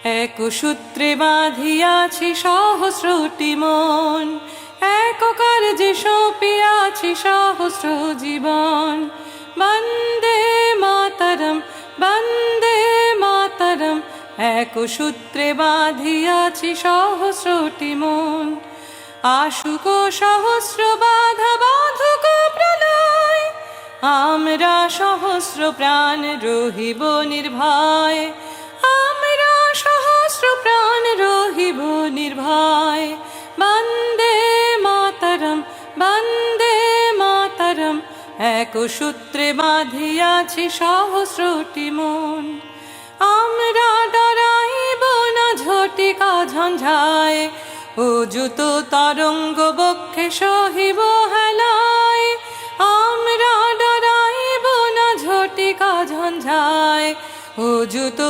এক সূত্রে বাঁধিয়াছি সহস্রটি মন, এক কার্যে সঁপিয়াছি সহস্র জীবন। বন্দে মাতরম, বন্দে মাতরম। এক সূত্রে বাঁধিয়াছি সহস্রটি মন। আশুক সহস্র বাধা বাঁধুক প্রলয়, আমরা সহস্র প্রাণ রহিব নির্ভয়। আমরা সহস্র প্রাণ রহিব নির্ভয়। বন্দে মাতরম, বন্দে মাতরম। এক সূত্রে বাঁধিয়াছি সহস্রটি মন। আমরা ডরাইব না ঝটিকা ঝঞ্ঝায়, অযুত তরঙ্গ বক্ষে সহিব হেলায়। আমরা ডরাইব না ঝটিকা ঝঞ্ঝায়, অযুত